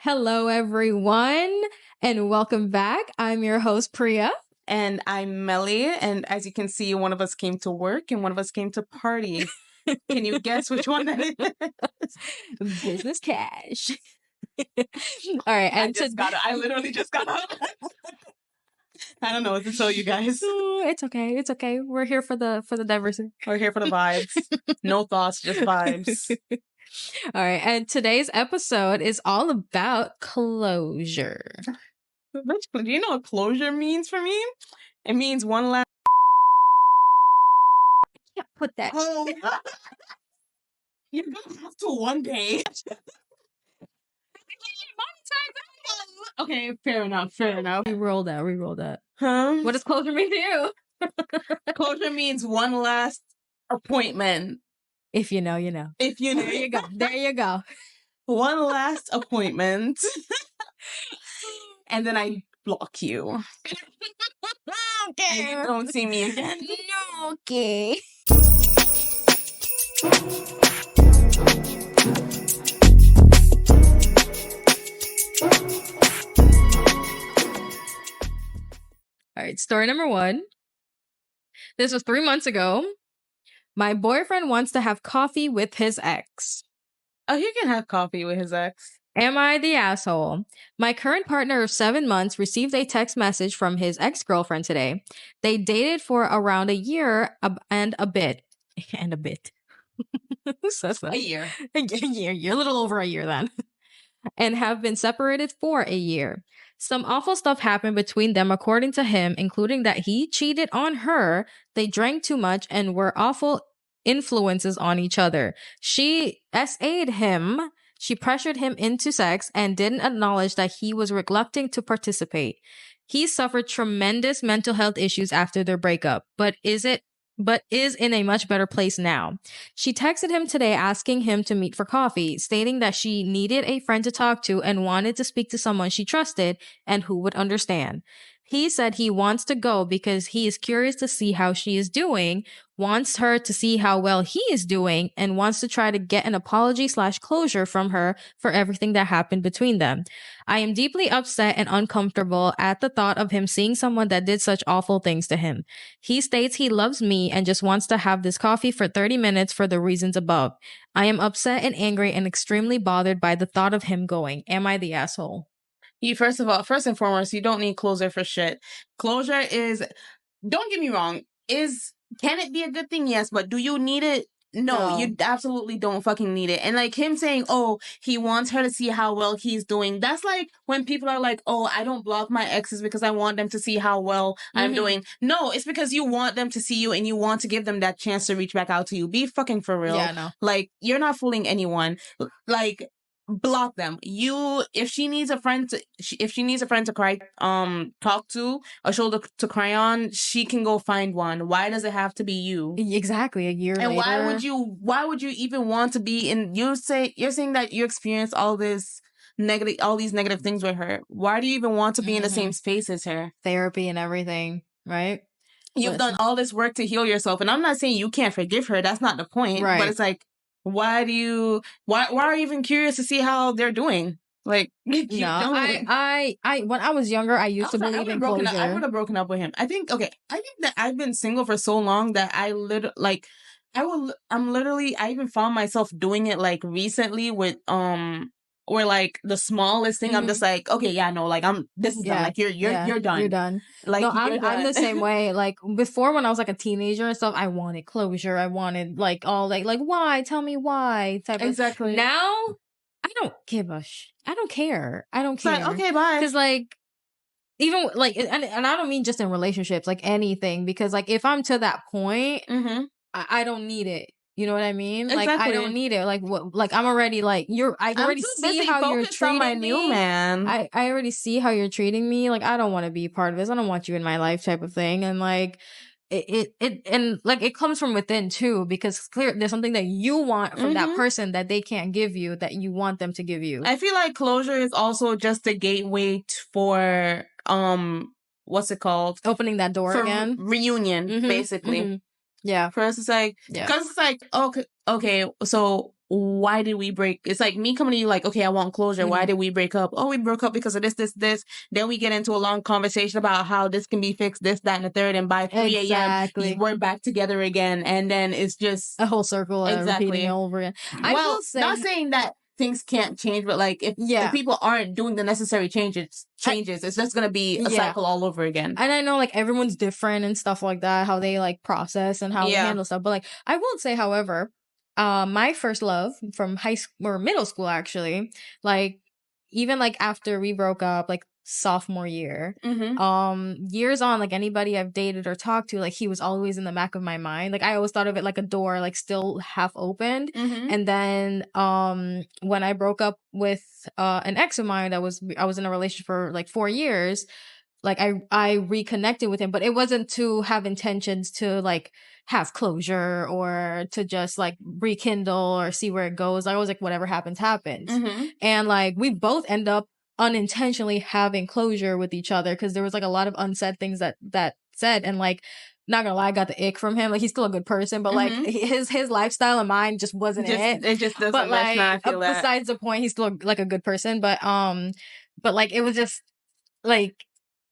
Hello, everyone, and welcome back. I'm your host, Priya. And I'm Melli. And as you can see, one of us came to work and one of us came to party. Can you guess which one that is? Business cash. All right. And I literally just got up. I don't know what to tell you guys. It's okay. It's okay. We're here for the diversity. We're here for the vibes. No thoughts, just vibes. All right. And today's episode is all about closure. Do you know what closure means for me? It means one last. I can't put that. Oh, you're gonna have to one day. Okay, fair enough. Reroll that. Huh? What does closure mean to you? Closure means one last appointment. If you know, you know. If you know. There you go. One last appointment. And then I block you. Okay. And you don't see me again. No, okay. All right, story number 1. This was 3 months ago. My boyfriend wants to have coffee with his ex. Oh, he can have coffee with his ex. Am I the asshole? My current partner of 7 months received a text message from his ex-girlfriend today. They dated for around a year and a bit. And a bit. So A year. A year. A little over a year then. And have been separated for a year. Some awful stuff happened between them according to him, including that he cheated on her, they drank too much, and were awful influences on each other. She SA'd him, she pressured him into sex, and didn't acknowledge that he was reluctant to participate. He suffered tremendous mental health issues after their breakup, but is in a much better place now. She texted him today asking him to meet for coffee, stating that she needed a friend to talk to and wanted to speak to someone she trusted and who would understand. He said he wants to go because he is curious to see how she is doing, wants her to see how well he is doing, and wants to try to get an apology/closure from her for everything that happened between them. I am deeply upset and uncomfortable at the thought of him seeing someone that did such awful things to him. He states he loves me and just wants to have this coffee for 30 minutes for the reasons above. I am upset and angry and extremely bothered by the thought of him going. Am I the asshole? First and foremost, you don't need closure for shit. Closure is, don't get me wrong, can it be a good thing? Yes, but do you need it? No, you absolutely don't fucking need it. And like him saying, oh, he wants her to see how well he's doing. That's like when people are like, oh, I don't block my exes because I want them to see how well I'm doing. No, it's because you want them to see you and you want to give them that chance to reach back out to you. Be fucking for real. Yeah, no. Like, you're not fooling anyone. Like, block them. If she needs a friend to cry, talk to, a shoulder to cry on, she can go find one. Why does it have to be you? Exactly. A year and later. why would you even want to be in? You're saying that you experienced all these negative things with her. Why do you even want to be in the same space as her? Therapy and everything, right? You've done all this work to heal yourself, and I'm not saying you can't forgive her. That's not the point. Right. But it's like, why are you even curious to see how they're doing? Like, no, I when I was younger, I used to believe in closure. I would have broken up with him. I think that I've been single for so long that I even found myself doing it like recently with or like the smallest thing. I'm just like, okay, yeah, no, like this is done. Like you're done. You're done. Like, no, I'm the same way. Like before, when I was like a teenager and stuff, I wanted closure. I wanted like all like why? Tell me why? Exactly. Now, I don't give a I don't care. I don't care. Like, okay, bye. Because like even like and I don't mean just in relationships, like anything. Because like if I'm to that point, I don't need it. You know what I mean? Exactly. Like I don't need it. Like what? Like I'm already like I already see how you're treating my me. New man. I already see how you're treating me. Like I don't want to be part of this. I don't want you in my life, type of thing. And like it and like it comes from within too, because clear there's something that you want from that person that they can't give you that you want them to give you. I feel like closure is also just a gateway for what's it called? Opening that door for again. Reunion, basically. Yeah. For us, it's like, because it's like, okay, so why did we break? It's like me coming to you like, okay, I want closure. Why did we break up? Oh, we broke up because of this. Then we get into a long conversation about how this can be fixed, this, that, and the third. And by 3 a.m., we're back together again. And then it's just a whole circle repeating it over again. I will say, not saying that things can't change, but like if people aren't doing the necessary changes, it's just going to be a cycle all over again. And I know like everyone's different and stuff like that, how they like process and how they handle stuff. But like, I will say, however, my first love from high school or middle school, actually, like even like after we broke up, like sophomore year, years on, like anybody I've dated or talked to, like he was always in the back of my mind. Like I always thought of it like a door, like still half opened. And then when I broke up with an ex of mine, I was in a relationship for like 4 years. Like I reconnected with him, but it wasn't to have intentions to like have closure or to just like rekindle or see where it goes. I was like, whatever happens, happens. And like we both end up unintentionally having closure with each other because there was like a lot of unsaid things that said, and like not gonna lie, I got the ick from him. Like he's still a good person, but like his lifestyle and mine just wasn't it. It just doesn't but match. Like I feel that. Besides the point, he's still like a good person, but like it was just like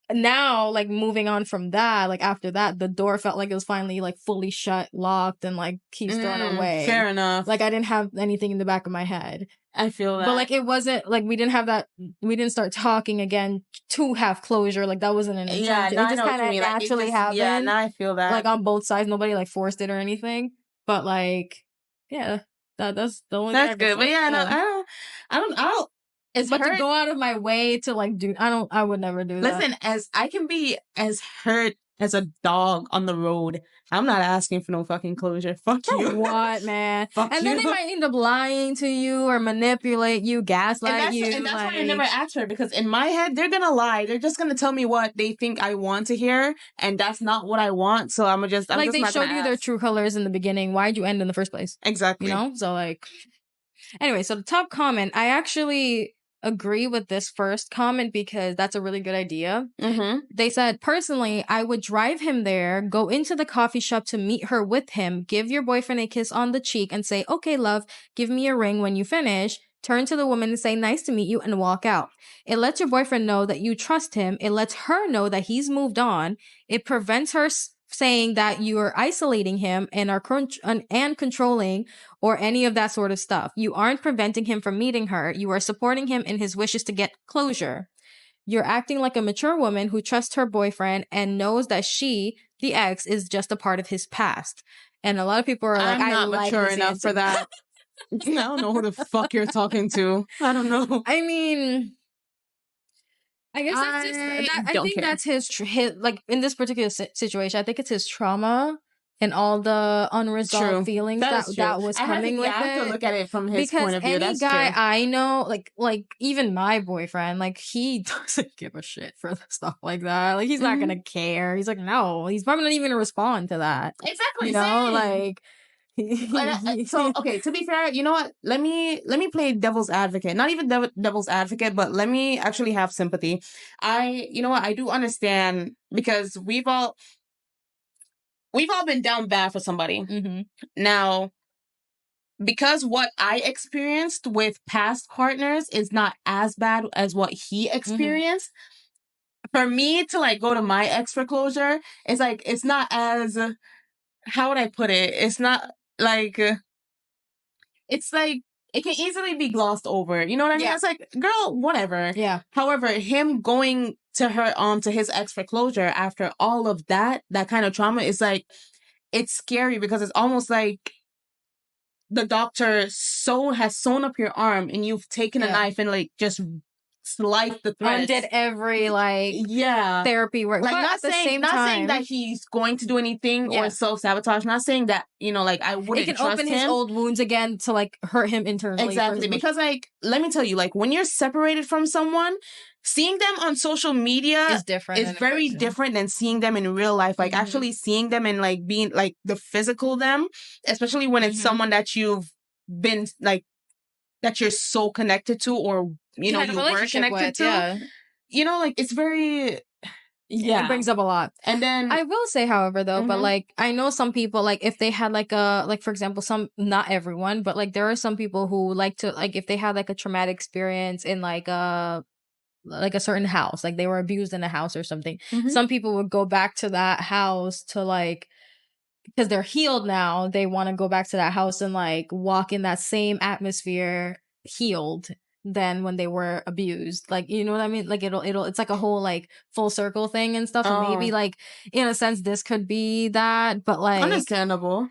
now, like moving on from that, like after that, the door felt like it was finally like fully shut, locked, and like keys thrown away. Fair enough. Like I didn't have anything in the back of my head. I feel that. But like it wasn't like we didn't start talking again to have closure. Like that wasn't an intention. Yeah, it just kind of naturally happened. Yeah, now I feel that. Like on both sides, nobody like forced it or anything. But like, yeah, that's the only. That's good. But yeah, no, I don't. But to go out of my way to like do, I would never do that. Listen, as I can be as hurt as a dog on the road, I'm not asking for no fucking closure. Fuck you. What, man? Fuck and you. then they might end up lying to you or manipulate you, gaslight you. And that's why I never ask her, because in my head, they're gonna lie. They're just gonna tell me what they think I want to hear, and that's not what I want. So I'm just like they showed you their true colors in the beginning. Why'd you end in the first place? Exactly. You know? So like, anyway, so the top comment, I actually agree with this first comment because that's a really good idea. They said, personally, I would drive him there, go into the coffee shop to meet her with him, give your boyfriend a kiss on the cheek and say, okay, love, give me a ring when you finish. Turn to the woman and say, nice to meet you, and walk out. It lets your boyfriend know that you trust him. It lets her know that he's moved on. It prevents her saying that you are isolating him and are controlling or any of that sort of stuff. You aren't preventing him from meeting her. You are supporting him in his wishes to get closure. You're acting like a mature woman who trusts her boyfriend and knows that she, the ex, is just a part of his past. And a lot of people are like, I'm not mature enough for that. I don't know who the fuck you're talking to. I don't know. I mean, I guess that's I think that's his like in this particular situation. I think it's his trauma and all the unresolved feelings that was coming with it. I have to look at it from his point of view. Because any guy I know, like even my boyfriend, like he doesn't give a shit for stuff like that. Like he's not gonna care. He's like, no, he's probably not even gonna respond to that. Exactly. You know, like. So okay, to be fair, you know what, let me play devil's advocate. Not even devil's advocate, but let me actually have sympathy. You know what, I do understand, because we've all been down bad for somebody. Now, because what I experienced with past partners is not as bad as what he experienced, for me to like go to my ex for closure, it's like, it's not as, how would I put it? It's not like, it's like, it can easily be glossed over. You know what I mean? It's like, girl, whatever. Yeah. However, him going to her, to his ex for closure after all of that kind of trauma is like, it's scary, because it's almost like the doctor has sewn up your arm and you've taken a knife and like just sliced the thread. And did every therapy work. Like, but not at the same time, saying that he's going to do anything or self-sabotage. Not saying that, you know, like I wouldn't trust him. It can open his old wounds again to like hurt him internally. Exactly. Because like, let me tell you, like when you're separated from someone, seeing them on social media is different. Is very different than seeing them in real life. Like actually seeing them and like being like the physical them, especially when it's someone that you've been like, that you're so connected to, or you know, you were connected to. You know, like it's very, It brings up a lot. And then I will say, however, though, but like I know some people, like if they had like for example, not everyone, but like there are some people who like to, like if they had like a traumatic experience in like a certain house, like they were abused in a house or something. Some people would go back to that house to like, because they're healed now, they want to go back to that house and like walk in that same atmosphere healed than when they were abused. Like, you know what I mean? Like it's like a whole like full circle thing and stuff. And maybe like in a sense this could be that, but like understandable.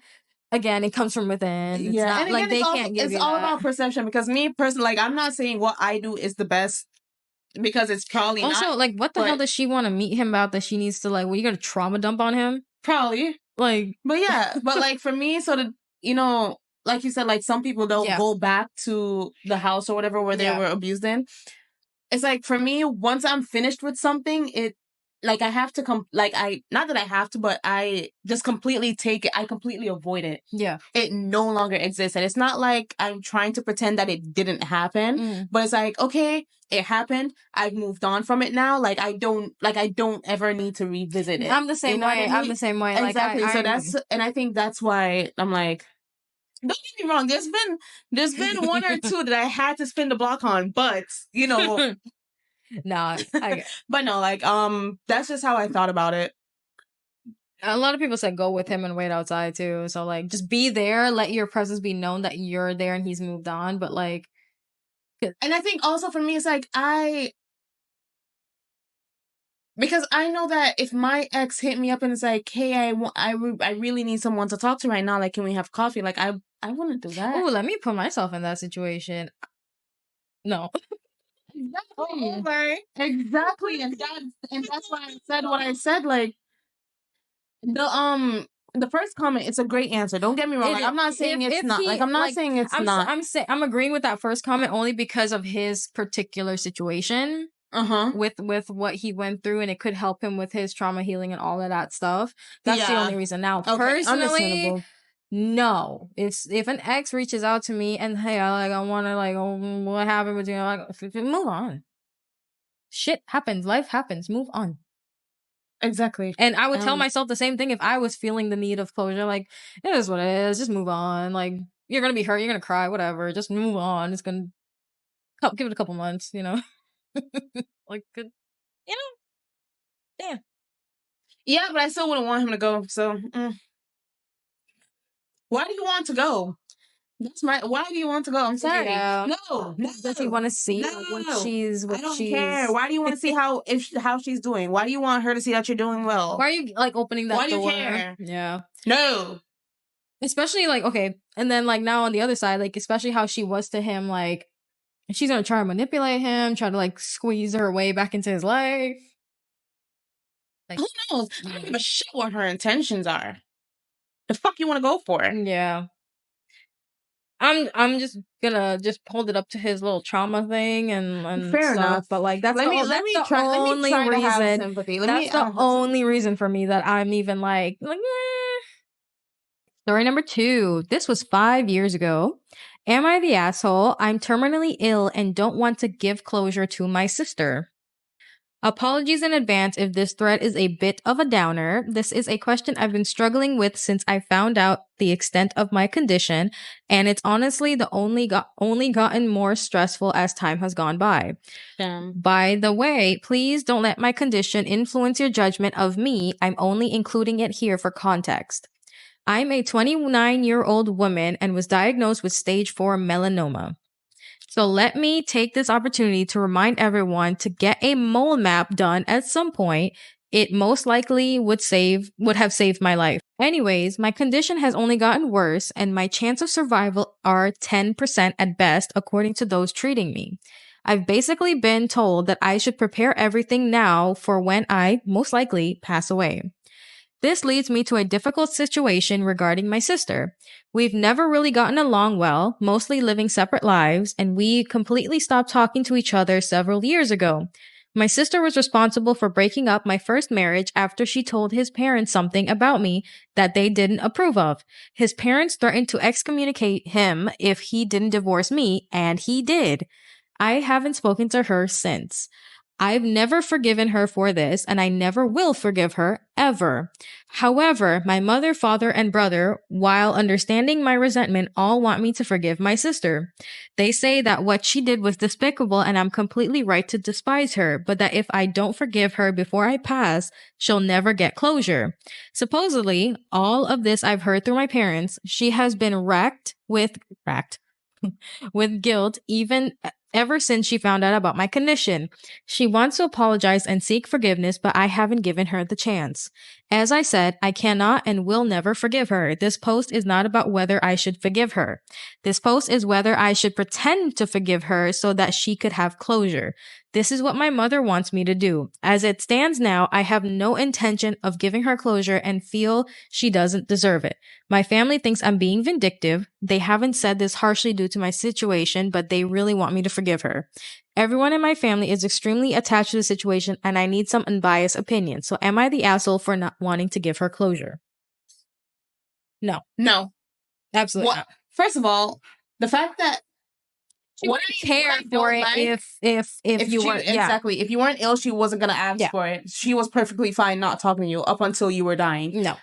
Again, it comes from within. It's not, and again, like they can't give you that. It's all about perception, because me personally, like I'm not saying what I do is the best, because it's probably also not, like what the hell does she want to meet him about that she needs to like, well, you gonna trauma dump on him? Probably. Like, but yeah, but like for me, so that, you know, like you said, like some people don't go back to the house or whatever where they were abused in. It's like for me, once I'm finished with something, it like I have to not that I have to, but I just completely take it. I completely avoid it. Yeah, it no longer exists, and it's not like I'm trying to pretend that it didn't happen. But it's like, okay, it happened. I've moved on from it now. Like I don't ever need to revisit it. I'm the same way. I'm the same way. Exactly. Like, so that's, and I think that's why I'm like, don't get me wrong. There's been one or two that I had to spin the block on, but you know, no, but no, like that's just how I thought about it. A lot of people said go with him and wait outside too. So like, just be there, let your presence be known that you're there and he's moved on. But like, and I think also for me, it's like because I know that if my ex hit me up and it's like, hey, I really need someone to talk to right now. Like, can we have coffee? Like, I wouldn't do that. Oh, let me put myself in that situation. No. Exactly. And that's why I said what I said. Like, the first comment, it's a great answer. Don't get me wrong. Like, I'm not saying it's not. Like, I'm not saying it's not. I'm agreeing with that first comment only because of his particular situation. With what he went through, and it could help him with his trauma healing and all of that stuff. That's the only reason. Now, personally, no. If an ex reaches out to me and hey, I want to like, oh, what happened with you? Like, move on. Shit happens. Life happens. Move on. Exactly. And I would tell myself the same thing if I was feeling the need of closure. Like, it is what it is. Just move on. Like, you're gonna be hurt. You're gonna cry. Whatever. Just move on. It's gonna give it a couple months. You know. Like, good, you know, damn. Yeah, but I still wouldn't want him to go. So, why do you want to go? Why do you want to go? I'm sorry. Yeah. No. Does he want to see what she's? I don't care. Why do you want to see how she's doing? Why do you want her to see that you're doing well? Why are you like opening that door? Why do you care? Yeah. No. Especially like, okay, and then like now on the other side, like especially how she was to him, like she's gonna try to manipulate him, try to like squeeze her way back into his life. Like, who knows? I don't give a shit what her intentions are. The fuck you want to go for? Yeah. I'm just gonna just hold it up to his little trauma thing and fair stuff, enough. but like that's the only reason. That's the only reason for me that I'm even like Story number 2. This was 5 years ago. Am I the asshole? I'm terminally ill and don't want to give closure to my sister. Apologies in advance if this thread is a bit of a downer. This is a question I've been struggling with since I found out the extent of my condition, and it's honestly only gotten more stressful as time has gone by. By the way, please don't let my condition influence your judgment of me. I'm only including it here for context. I'm a 29-year-old woman and was diagnosed with stage 4 melanoma. So let me take this opportunity to remind everyone to get a mole map done at some point. It most likely would have saved my life. Anyways, my condition has only gotten worse and my chance of survival are 10% at best according to those treating me. I've basically been told that I should prepare everything now for when I most likely pass away. This leads me to a difficult situation regarding my sister. We've never really gotten along well, mostly living separate lives, and we completely stopped talking to each other several years ago. My sister was responsible for breaking up my first marriage after she told his parents something about me that they didn't approve of. His parents threatened to excommunicate him if he didn't divorce me, and he did. I haven't spoken to her since. I've never forgiven her for this, and I never will forgive her, ever. However, my mother, father, and brother, while understanding my resentment, all want me to forgive my sister. They say that what she did was despicable and I'm completely right to despise her, but that if I don't forgive her before I pass, she'll never get closure. Supposedly, all of this I've heard through my parents. She has been racked with guilt even ever since she found out about my condition. She wants to apologize and seek forgiveness, but I haven't given her the chance. As I said, I cannot and will never forgive her. This post is not about whether I should forgive her. This post is whether I should pretend to forgive her so that she could have closure. This is what my mother wants me to do. As it stands now, I have no intention of giving her closure and feel she doesn't deserve it. My family thinks I'm being vindictive. They haven't said this harshly due to my situation, but they really want me to forgive her. Everyone in my family is extremely attached to the situation, and I need some unbiased opinion. So am I the asshole for not wanting to give her closure? No. No. Absolutely not. First of all, the fact that she wouldn't care for it if you weren't exactly. If you weren't ill, she wasn't gonna ask for it. She was perfectly fine not talking to you up until you were dying. No.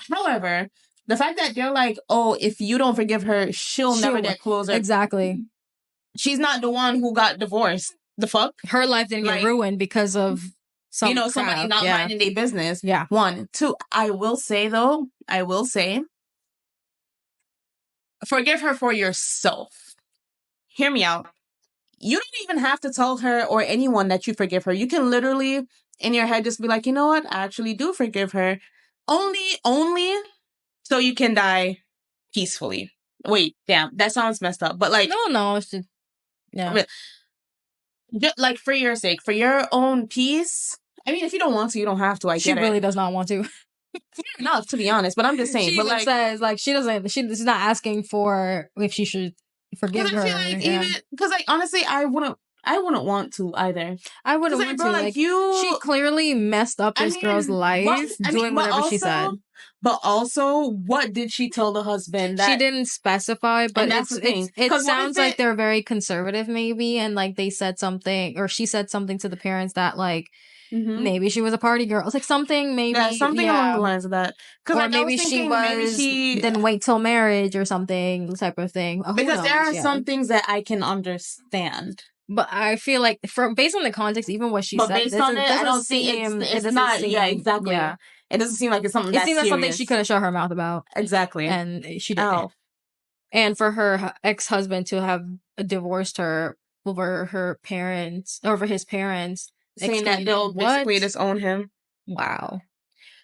However, the fact that they're like, oh, if you don't forgive her, she'll never get closure. Exactly. She's not the one who got divorced. The fuck? Her life didn't get ruined because of somebody not minding their business. Yeah. 1, 2. I will say, forgive her for yourself. Hear me out. You don't even have to tell her or anyone that you forgive her. You can literally, in your head, just be like, you know what? I actually do forgive her. Only so you can die peacefully. Wait, damn. That sounds messed up. But like... No. It's just, yeah. Just, like, for your sake. For your own peace. I mean, if you don't want to, you don't have to. She really does not want to. Enough, to be honest. But I'm just saying. She but even like, says, like, she's not asking for if she should forgive her. Because like honestly, I wouldn't want to either. I wouldn't want to. Like she clearly messed up this girl's life doing whatever she said. But also, what did she tell the husband? She didn't specify, but it sounds like they're very conservative, maybe, and like they said something, or she said something to the parents that like. Mm-hmm. Maybe she was a party girl. It's like something, maybe something along the lines of that. Or like, maybe she didn't wait till marriage or something, type of thing. Because there are some things that I can understand. But I feel like, based on the context, even what she said, based on it, I don't see it's not. Yeah, exactly. Yeah, it doesn't seem like it's something. It seems like something she could have shut her mouth about. Exactly, and she didn't. And for her ex-husband to have divorced her over his parents. Saying that they'll basically disown him. Wow.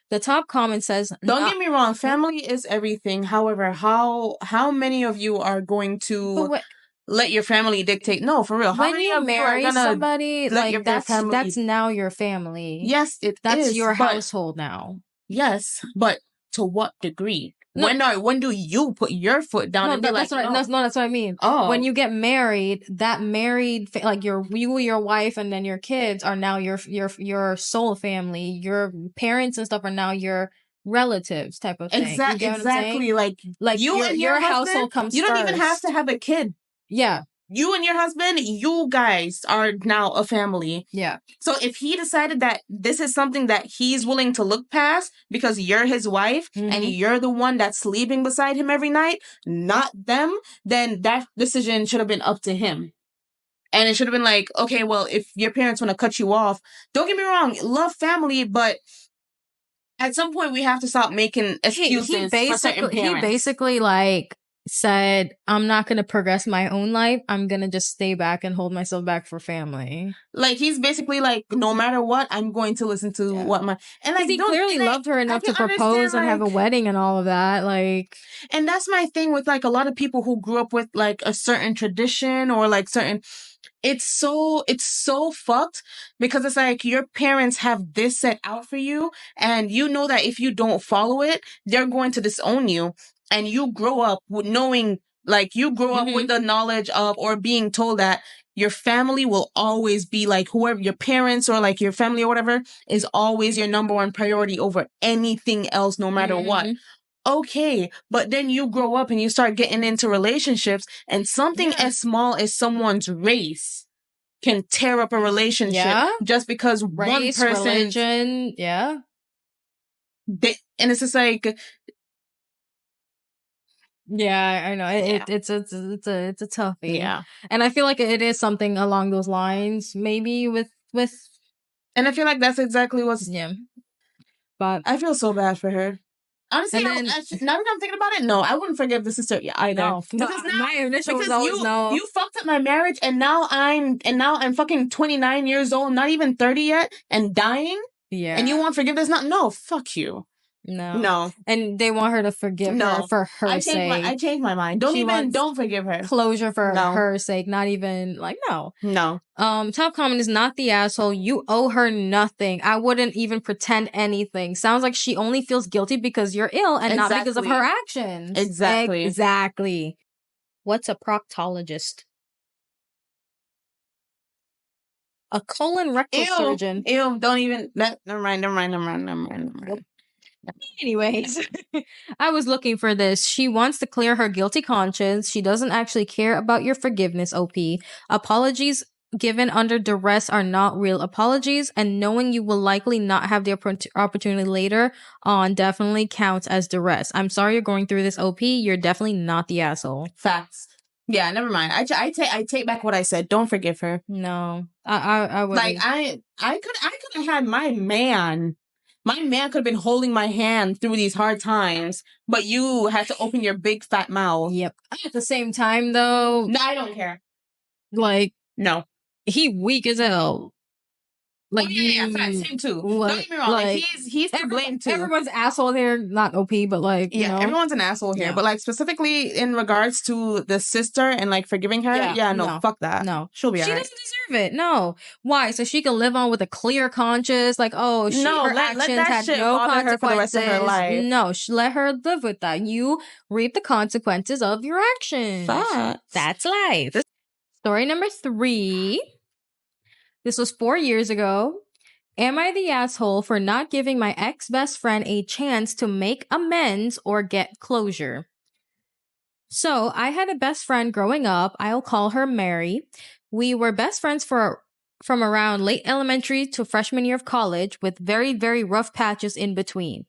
The top comment says, don't get me wrong, family is everything. However, how many of you are going to let your family dictate? No, for real. When you marry somebody, like that's now your family. Yes, that's your household now. Yes, but to what degree? No. When do you put your foot down and be like, that's what I mean. Oh. When you get married, that like your wife, and then your kids are now your soul family. Your parents and stuff are now your relatives, type of thing. Exactly. Like you and your household comes first. You don't even have to have a kid. Yeah. You and your husband, you guys are now a family. Yeah. So if he decided that this is something that he's willing to look past because you're his wife and you're the one that's sleeping beside him every night, not them, then that decision should have been up to him. And it should have been like, okay, well, if your parents want to cut you off, don't get me wrong, love family, but at some point we have to stop making excuses for certain parents. He basically like said, I'm not going to progress my own life. I'm going to just stay back and hold myself back for family. Like, he's basically like, no matter what, I'm going to listen to what my... And like, he clearly loved her enough to propose and have a wedding and all of that. Like... And that's my thing with like a lot of people who grew up with like a certain tradition or like certain... It's so fucked because it's like your parents have this set out for you and you know that if you don't follow it, they're going to disown you. And you grow up with knowing, like, you grow up with the knowledge of or being told that your family will always be like whoever your parents or like your family or whatever is always your number one priority over anything else, no matter what. Okay, but then you grow up and you start getting into relationships and something as small as someone's race can tear up a relationship just because race, one person, religion, and it's just like, yeah, I know it's a toughie. Yeah, and I feel like it is something along those lines, maybe with, and I feel like that's exactly what's. yeah, but I feel so bad for her. Honestly, and then, now that I'm thinking about it, no, I wouldn't forgive the sister either. no, Because now, my initial was always no. You fucked up my marriage, and now I'm fucking 29 years old, not even 30 yet, and dying. Yeah, and you want forgiveness? Not no, fuck you. No. And they want her to forgive her for her sake. I changed my mind. Don't forgive her. Closure for her sake. Not even like no. Top comment is not the asshole. You owe her nothing. I wouldn't even pretend anything. Sounds like she only feels guilty because you're ill and not because of her actions. Exactly. What's a proctologist? A colon rectal surgeon. Ew, don't even. Never mind. Anyways, I was looking for this. She wants to clear her guilty conscience. She doesn't actually care about your forgiveness, OP. Apologies given under duress are not real apologies, and knowing you will likely not have the opportunity later on definitely counts as duress. I'm sorry you're going through this, OP. You're definitely not the asshole. Facts. Yeah, never mind. I take back what I said. Don't forgive her. No, I would. Like I could have had my man. My man could have been holding my hand through these hard times, but you had to open your big fat mouth. Yep. At the same time, though, no, I don't care. Like, no, he weak as hell. Like, facts, him too. Don't get me wrong. Like he's to blame too. Everyone's asshole here, not OP, but like, you know. Everyone's an asshole here. But like specifically in regards to the sister and like forgiving her, no, fuck that. No, she doesn't deserve it. No, why? So she can live on with a clear conscience. Like, oh, her actions had no consequences for the rest of her life. No, let her live with that. You reap the consequences of your actions. That's life. Story number 3. This was 4 years ago. Am I the asshole for not giving my ex-best friend a chance to make amends or get closure? So, I had a best friend growing up. I'll call her Mary. We were best friends from around late elementary to freshman year of college, with very, very rough patches in between.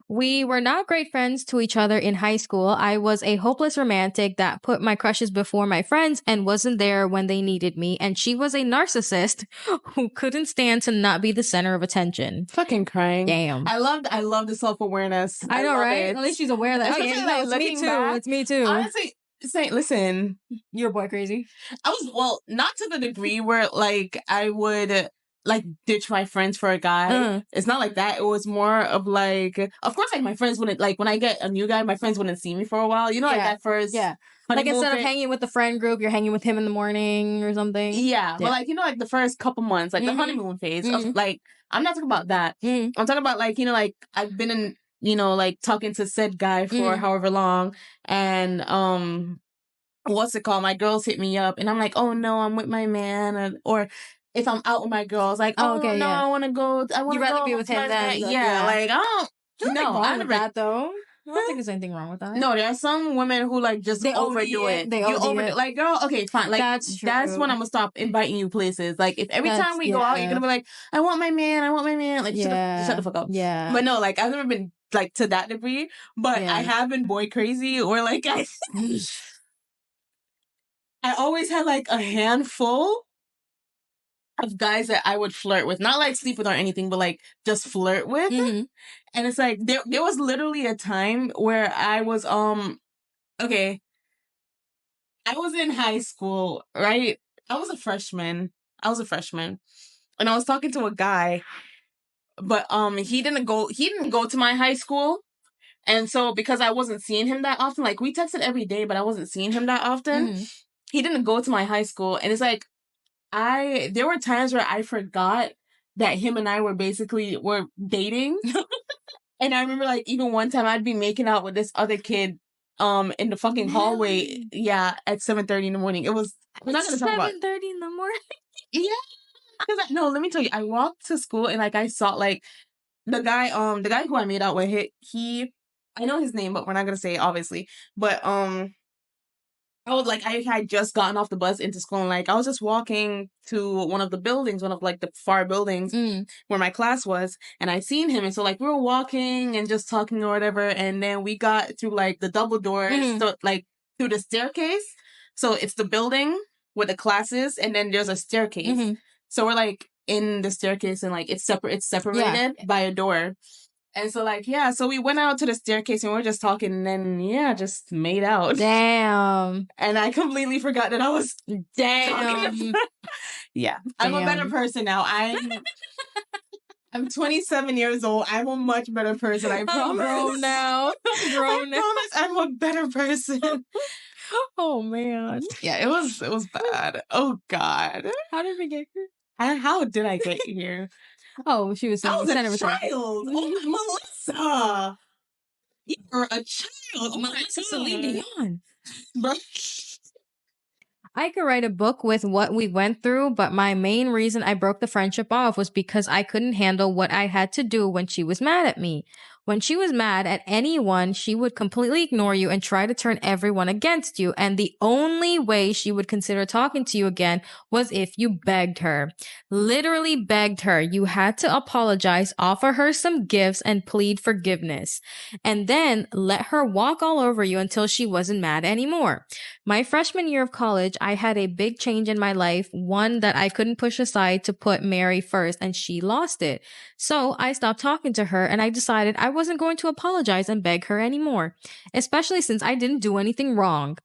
We were not great friends to each other in high school. I was a hopeless romantic that put my crushes before my friends and wasn't there when they needed me. And she was a narcissist who couldn't stand to not be the center of attention. Fucking crying. Damn. I love the self-awareness. I know, right? At least she's aware that, it's me too. It's me too. Honestly, listen. You're boy crazy. Not to the degree where like I would like ditch my friends for a guy. It's not like that. It was more of like, of course, like my friends wouldn't, like when I get a new guy, my friends wouldn't see me for a while. You know, like that first. Yeah. Like instead of hanging with the friend group, you're hanging with him in the morning or something. Yeah. But like, you know, like the first couple months, like the honeymoon phase of like, I'm not talking about that. I'm talking about like, you know, like I've been in, you know, like talking to said guy for however long. And, what's it called? My girls hit me up and I'm like, oh no, I'm with my man. Or if I'm out with my girls, like, I want to go. I want to rather be with him than like I don't. I never that though. I don't think there's anything wrong with that. No, there are some women who like just overdo it. They overdo it. Like, girl, okay, fine. Like that's when I'm gonna stop inviting you places. Like if every time we go out, you're gonna be like, I want my man. Like shut the fuck up. Yeah. But no, like I've never been like to that degree. But I have been boy crazy or like I always had like a handful of guys that I would flirt with, not like sleep with or anything, but like just flirt with. And it's like there was literally a time where I was okay, I was in high school, right? I was a freshman, and I was talking to a guy, but he didn't go to my high school. And so because I wasn't seeing him that often, like we texted every day, but I wasn't seeing him that often. He didn't go to my high school, and it's like there were times where I forgot that him and I were dating. And I remember like even one time I'd be making out with this other kid in the fucking hallway. Yeah, at 7:30 in the morning. We're not gonna talk about 7:30 in the morning. Yeah. No, let me tell you, I walked to school and like I saw like the guy who I made out with, he I know his name, but we're not gonna say it, obviously. But I had just gotten off the bus into school, and like I was just walking to one of the buildings, one of like the far buildings where my class was, and I seen him, and so like we were walking and just talking or whatever, and then we got through like the double doors, so like through the staircase. So it's the building where the class is, and then there's a staircase. So we're like in the staircase, and like it's separated by a door. And so, like, yeah, so we went out to the staircase and we were just talking, and then, yeah, just made out. Damn. And I completely forgot that I was... Damn. Yeah. I'm a better person now. I'm 27 years old. I'm a much better person. I promise. I'm grown now. I promise I'm a better person. Oh, man. Yeah, it was bad. Oh, God. How did we get here? How did I get here? Oh, she was saying... I was a child. Oh, Melissa. You were a child. Oh, Melissa Celine Dion. Bro. I could write a book with what we went through, but my main reason I broke the friendship off was because I couldn't handle what I had to do when she was mad at me. When she was mad at anyone, she would completely ignore you and try to turn everyone against you. And the only way she would consider talking to you again was if you begged her. Literally begged her. You had to apologize, offer her some gifts, and plead forgiveness. And then let her walk all over you until she wasn't mad anymore. My freshman year of college, I had a big change in my life, one that I couldn't push aside to put Mary first, and she lost it. So I stopped talking to her, and I decided I wasn't going to apologize and beg her anymore, especially since I didn't do anything wrong.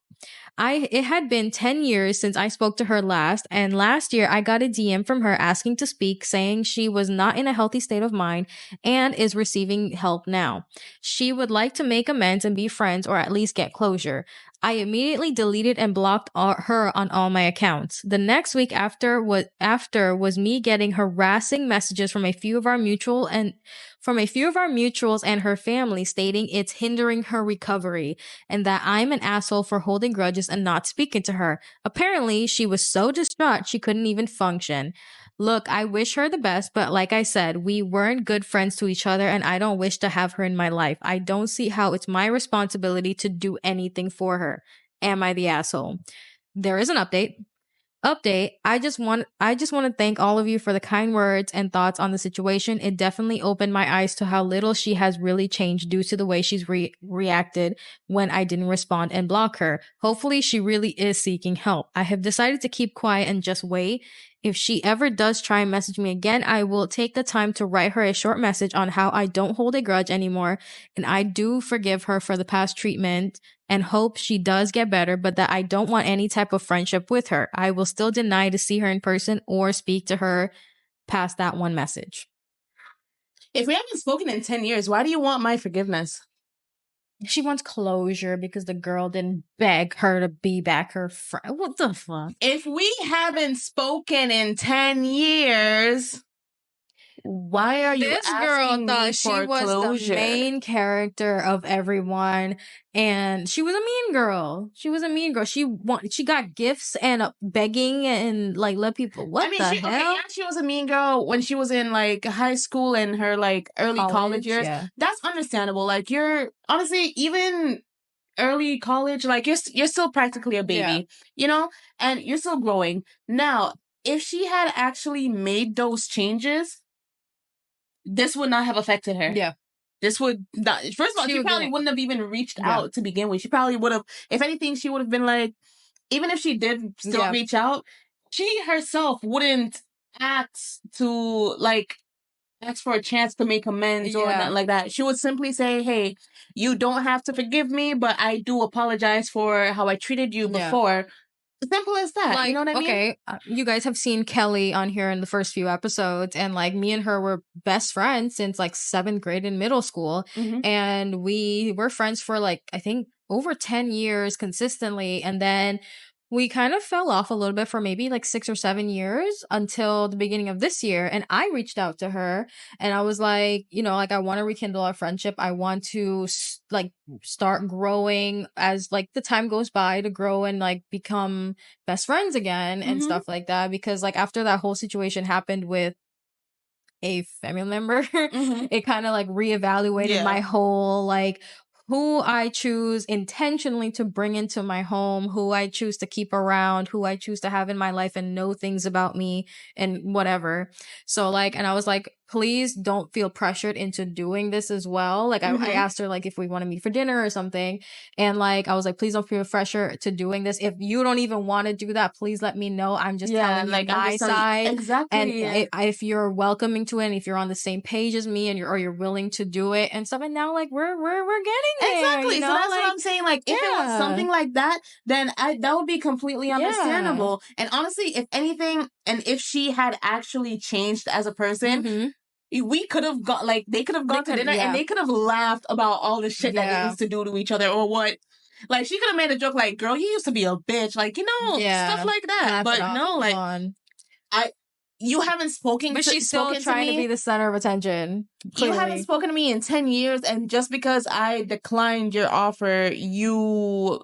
It had been 10 years since I spoke to her last, and last year I got a DM from her asking to speak, saying she was not in a healthy state of mind and is receiving help now. She would like to make amends and be friends, or at least get closure. I immediately deleted and blocked her on all my accounts. The next week after was me getting harassing messages from a few of our mutuals and her family stating it's hindering her recovery and that I'm an asshole for holding grudges and not speaking to her. Apparently, she was so distraught she couldn't even function. Look, I wish her the best, but like I said, we weren't good friends to each other and I don't wish to have her in my life. I don't see how it's my responsibility to do anything for her. Am I the asshole? There is an update. I just want to thank all of you for the kind words and thoughts on the situation. It definitely opened my eyes to how little she has really changed due to the way she's reacted when I didn't respond and block her. Hopefully she really is seeking help. I have decided to keep quiet and just wait. If she ever does try and message me again, I will take the time to write her a short message on how I don't hold a grudge anymore and I do forgive her for the past treatment and hope she does get better, but that I don't want any type of friendship with her. I will still deny to see her in person or speak to her past that one message. If we haven't spoken in 10 years, why do you want my forgiveness? She wants closure because the girl didn't beg her to be back her friend. What the fuck? If we haven't spoken in 10 years, why are you this asking girl thought me she for was closure? The main character of everyone, and she was a mean girl. She got gifts and begging and like let people. What the hell? Okay, yeah, she was a mean girl when she was in like high school and her like early college years. Yeah. That's understandable. Like you're honestly even early college, like you're still practically a baby, you know, and you're still growing. Now, if she had actually made those changes, this would not have affected her. Yeah. This would not. First of all, she probably wouldn't have even reached out to begin with. She probably would have, if anything, she would have been like, even if she did still reach out, she herself wouldn't ask for a chance to make amends or nothing like that. She would simply say, hey, you don't have to forgive me, but I do apologize for how I treated you before. Simple as that. Like, you know what I mean? Okay, you guys have seen Kelly on here in the first few episodes, and like me and her were best friends since like 7th grade in middle school, and we were friends for like I think over 10 years consistently, and then we kind of fell off a little bit for maybe like 6 or 7 years until the beginning of this year. And I reached out to her and I was like, you know, like I want to rekindle our friendship. I want to like start growing as like the time goes by to grow and like become best friends again and stuff like that. Because like after that whole situation happened with a family member, it kind of like reevaluated my whole like who I choose intentionally to bring into my home, who I choose to keep around, who I choose to have in my life and know things about me and whatever. So like, and I was like, please don't feel pressured into doing this as well. Like I asked her like if we want to meet for dinner or something. And like, I was like, please don't feel pressure to doing this. If you don't even want to do that, please let me know. I'm just telling you my side. Exactly. And if you're welcoming to it, and if you're on the same page as me and you're willing to do it and stuff. And now like we're getting there. Exactly. You know? So that's like, what I'm saying. Like, if it was something like that, then that would be completely understandable. And honestly, if anything, and if she had actually changed as a person, we could have got like they could have gone to dinner and they could have laughed about all the shit that they used to do to each other or what. Like, she could have made a joke like, girl, he used to be a bitch, like, you know, stuff like that. But no, like, you haven't spoken but to, she's still trying to be the center of attention. Clearly. You haven't spoken to me in 10 years, and just because I declined your offer, you're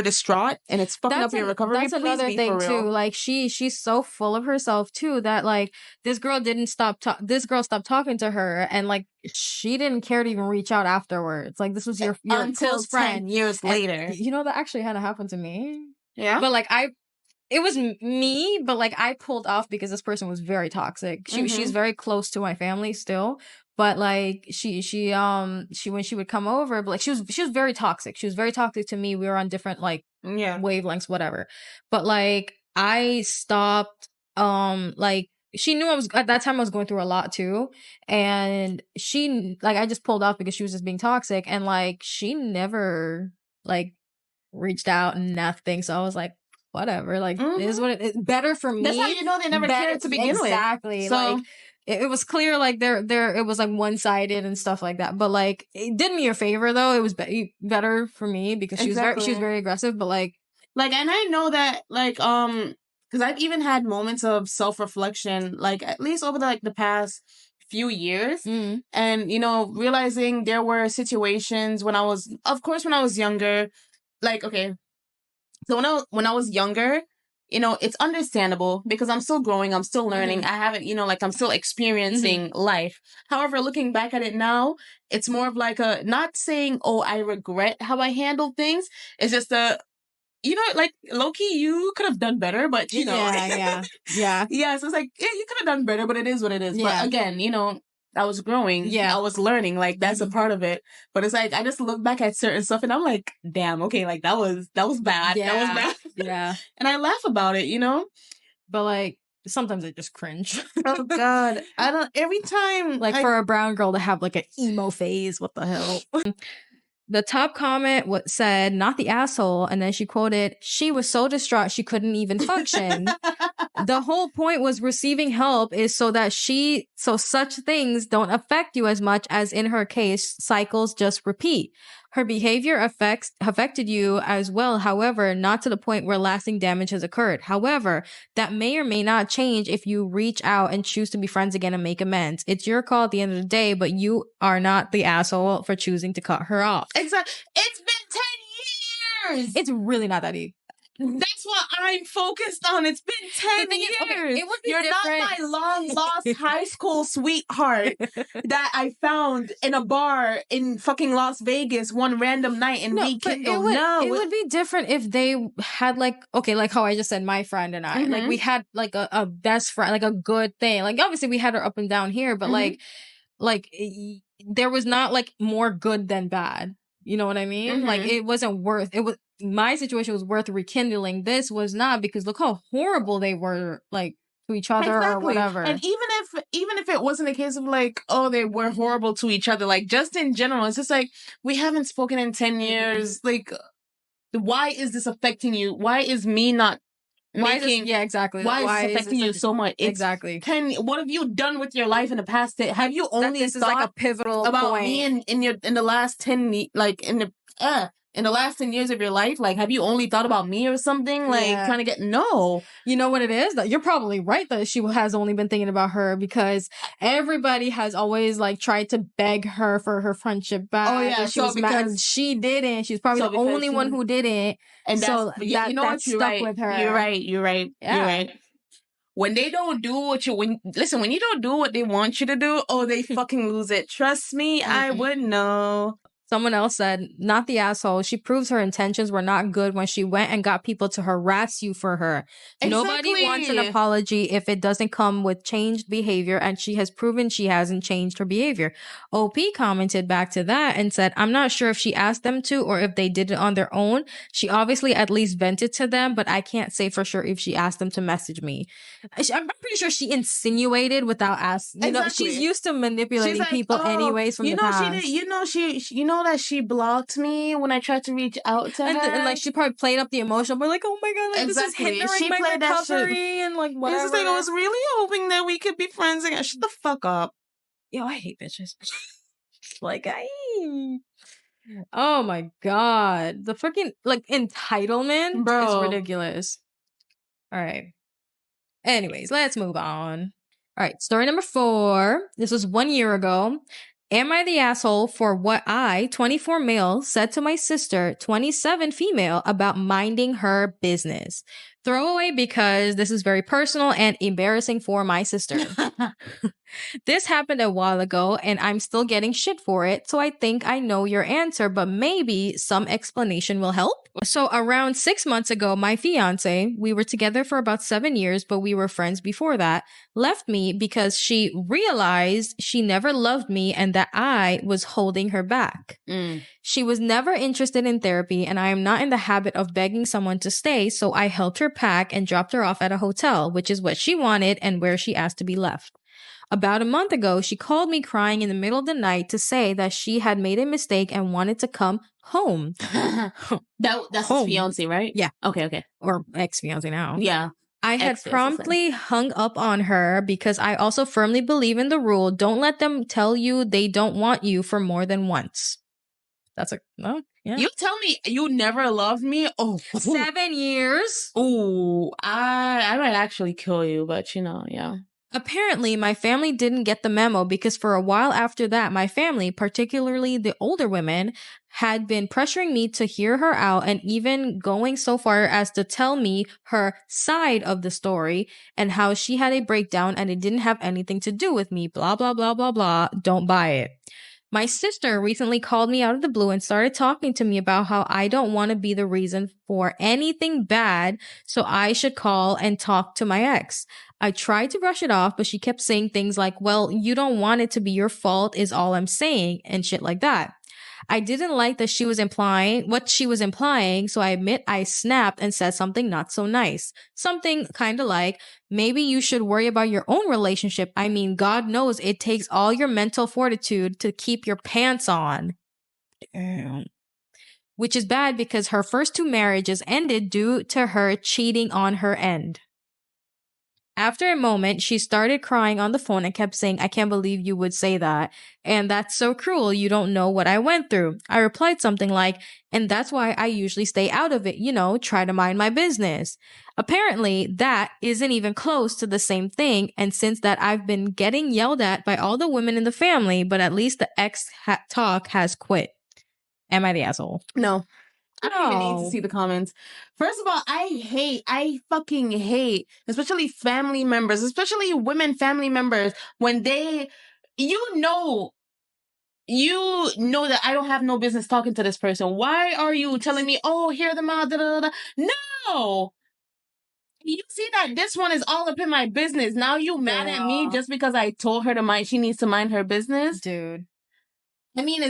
distraught and it's fucking up your recovery. That's another thing too. Like she's so full of herself too that like this girl stopped talking to her, and like she didn't care to even reach out afterwards. Like this was your until close friend. 10 years later. You know, that actually had to happen to me. Yeah. But like it was me, but like I pulled off because this person was very toxic. She's very close to my family still, but like she when she would come over, but like she was very toxic. She was very toxic to me. We were on different like wavelengths, whatever. But like I stopped. Like she knew at that time I was going through a lot too, and she like I just pulled off because she was just being toxic, and like she never like reached out and nothing. So I was like, whatever, like this is what it's better for me. That's how you know they never cared to begin with. Exactly. So like it was clear like there it was like one-sided and stuff like that. But like it did me a favor though. It was better for me because she was very aggressive. But like and I know that like because I've even had moments of self-reflection, like at least over the past few years, and you know, realizing there were situations when I was younger. Like, okay, so when I was younger, you know, it's understandable because I'm still growing, I'm still learning. I haven't, you know, like I'm still experiencing life. However, looking back at it now, it's more of like not saying, oh, I regret how I handled things. It's just you know, like low-key, you could have done better, but you know. Yeah. So it's like, yeah, you could have done better, but it is what it is. But again, you know, I was growing. I was learning. Like that's a part of it. But it's like I just look back at certain stuff and I'm like, damn, okay, like that was bad. Yeah. That was bad. Yeah. And I laugh about it, you know? But like sometimes I just cringe. Oh God. Every time like for a brown girl to have like an emo phase, what the hell? The top comment said, not the asshole. And then she quoted, she was so distraught she couldn't even function. The whole point was receiving help is so such things don't affect you as much as in her case, cycles just repeat. Her behavior affected you as well, however, not to the point where lasting damage has occurred. However, that may or may not change if you reach out and choose to be friends again and make amends. It's your call at the end of the day, but you are not the asshole for choosing to cut her off. Exactly. It's been 10 years. It's really not that deep. That's what I'm focused on. It's been 10 years. Okay, it would be You're different. not my long lost high school sweetheart that I found in a bar in fucking Las Vegas one random night and rekindled. It would be different if they had like, okay, like how I just said, my friend and I, like we had like a best friend, like a good thing. Like obviously we had her up and down here, but like there was not like more good than bad. You know what I mean? Like it wasn't my situation was worth rekindling. This was not, because look how horrible they were like to each other or whatever. And even if it wasn't a case of like, oh, they were horrible to each other, like just in general, it's just like, we haven't spoken in 10 years. Like, why is this affecting you? Why is me not making... exactly. Why is this affecting you so much? Exactly. What have you done with your life in the past? Have you only this is like a pivotal about point. Me in the last 10, like in the last 10 years of your life? Like, have you only thought about me or something? Like, trying to get... No. You know what it is? You're probably right that she has only been thinking about her, because everybody has always like tried to beg her for her friendship back. Oh yeah, she was mad and she didn't. She's probably the only one who didn't. And so that stuck with her. You're right. When they don't do when you don't do what they want you to do, oh, they fucking lose it. Trust me, I would know. Someone else said, not the asshole. She proves her intentions were not good when she went and got people to harass you for her. Exactly. Nobody wants an apology if it doesn't come with changed behavior, and she has proven she hasn't changed her behavior. OP commented back to that and said, I'm not sure if she asked them to or if they did it on their own. She obviously at least vented to them, but I can't say for sure if she asked them to message me. I'm pretty sure she insinuated without asking. You know, she's used to manipulating people anyways from the past. You know that she blocked me when I tried to reach out to her, and like she probably played up the emotion. We're like, oh my god, like exactly. This is hindering my recovery and like whatever. It's like I was really hoping that we could be friends again. Shut the fuck up. Yo, I hate bitches. Like oh my god, the freaking like entitlement is ridiculous. All right. Anyways, let's move on. All right, story number 4. This was 1 year ago. Am I the asshole for what I, 24 male, said to my sister, 27 female, about minding her business? Throwaway because this is very personal and embarrassing for my sister. This happened a while ago and I'm still getting shit for it, so I think I know your answer, but maybe some explanation will help. So around 6 months ago, my fiance, we were together for about 7 years, but we were friends before that, left me because she realized she never loved me and that I was holding her back. She was never interested in therapy, and I am not in the habit of begging someone to stay, so I helped her pack and dropped her off at a hotel, which is what she wanted and where she asked to be left. About a month ago, she called me crying in the middle of the night to say that she had made a mistake and wanted to come home. That's home. His fiance, right? Yeah. Okay. Or ex-fiance now. Yeah. I had promptly hung up on her because I also firmly believe in the rule, don't let them tell you they don't want you for more than once. That's yeah. You tell me you never loved me? Oh. 7 years? Oh, I might actually kill you, but yeah. Apparently, my family didn't get the memo because for a while after that, my family, particularly the older women, had been pressuring me to hear her out and even going so far as to tell me her side of the story and how she had a breakdown and it didn't have anything to do with me. Blah, blah, blah, blah, blah. Don't buy it. My sister recently called me out of the blue and started talking to me about how I don't want to be the reason for anything bad, so I should call and talk to my ex. I tried to brush it off, but she kept saying things like, well, you don't want it to be your fault is all I'm saying, and shit like that. I didn't like that what she was implying, so I admit I snapped and said something not so nice. Something kind of like, maybe you should worry about your own relationship. I mean, God knows it takes all your mental fortitude to keep your pants on. Damn. Which is bad because her first 2 marriages ended due to her cheating on her end. After a moment, she started crying on the phone and kept saying, I can't believe you would say that. And that's so cruel. You don't know what I went through. I replied something like, and that's why I usually stay out of it, try to mind my business. Apparently, that isn't even close to the same thing. And since that, I've been getting yelled at by all the women in the family, but at least the talk has quit. Am I the asshole? No. I don't even need to see the comments. First of all, I fucking hate, especially family members, especially women family members, when they, know that I don't have no business talking to this person. Why are you telling me, oh, hear them out, da, da, da. No! You see that this one is all up in my business. Now you mad at me just because I told her she needs to mind her business? Dude. I mean,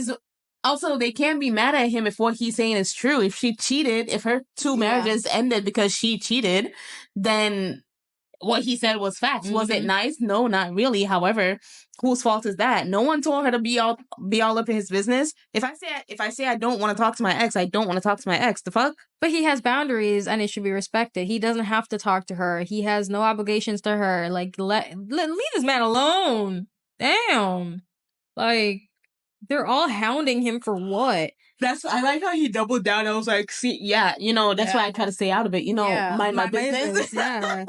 also, they can't be mad at him if what he's saying is true. If she cheated, if her 2 marriages ended because she cheated, then what he said was facts. Mm-hmm. Was it nice? No, not really. However, whose fault is that? No one told her to be all up in his business. If I say I don't want to talk to my ex, I don't want to talk to my ex. The fuck? But he has boundaries and it should be respected. He doesn't have to talk to her. He has no obligations to her. Like, leave this man alone. Damn. Like, they're all hounding him for what? I like how he doubled down. I was like, see, that's why I try to stay out of it. Mind my business. Yeah.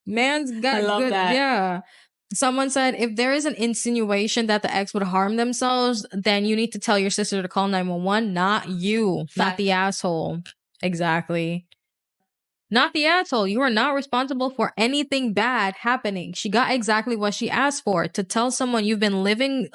Man's got I love that. Yeah. Someone said, if there is an insinuation that the ex would harm themselves, then you need to tell your sister to call 911, not you, not the asshole. Exactly. not the asshole. You are not responsible for anything bad happening. She got exactly what she asked for. To tell someone you've been living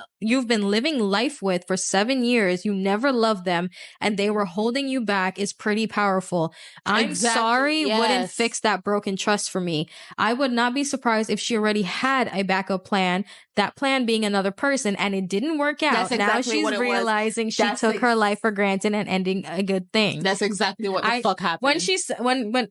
life with for 7 years, you never loved them, and they were holding you back is pretty powerful. I'm sorry, wouldn't fix that broken trust for me. I would not be surprised if she already had a backup plan, that plan being another person, and it didn't work out. That's exactly now she's realizing she took her life for granted and ending a good thing. That's exactly what the fuck happened. When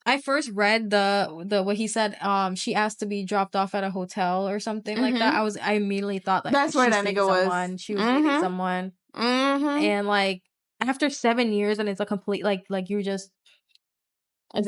I first read the what he said, she asked to be dropped off at a hotel or something like that. I immediately thought like that's where that nigga was. She was meeting someone, and like after 7 years, and it's a complete like you're just.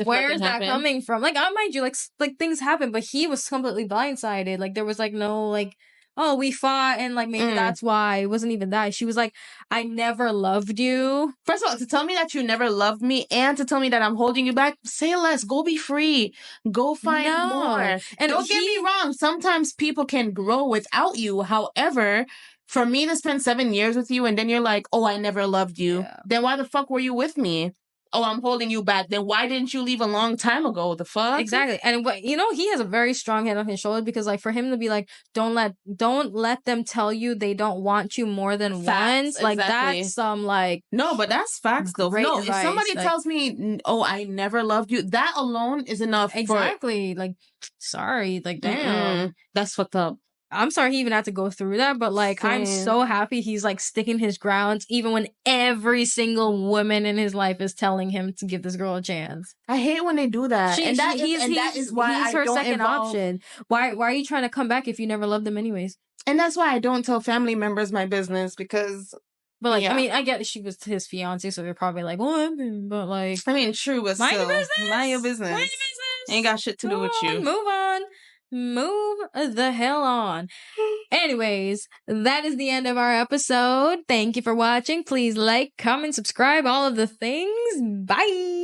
Where's that coming from? Like, mind you, like things happen, but he was completely blindsided. Like there was like no like, oh, we fought and like maybe that's why. It wasn't even that. She was like, I never loved you. First of all, to tell me that you never loved me and to tell me that I'm holding you back, say less. Go be free. Go find more. And don't get me wrong. Sometimes people can grow without you. However, for me to spend 7 years with you and then you're like, oh, I never loved you. Yeah. Then why the fuck were you with me? Oh, I'm holding you back. Then why didn't you leave a long time ago? The fuck? Exactly. And he has a very strong head on his shoulder, because like for him to be like, don't let them tell you they don't want you more than once. Like that's some like no, but that's facts though. No, advice. If somebody tells me, oh, I never loved you, that alone is enough. Exactly. Like, sorry. Like, damn. That's fucked up. I'm sorry he even had to go through that, but like I'm so happy he's like sticking his ground even when every single woman in his life is telling him to give this girl a chance. I hate when they do that. That is why he's her second option. Why are you trying to come back if you never loved them anyways? And that's why I don't tell family members my business, because but like I mean, I get she was his fiance, so they're probably like, what? But like I mean, true, but mind still, your business. Mind your business. Mind your business. Ain't got shit to do with you. Move on. Move the hell on. Anyways, that is the end of our episode. Thank you for watching. Please like, comment, subscribe, all of the things. Bye.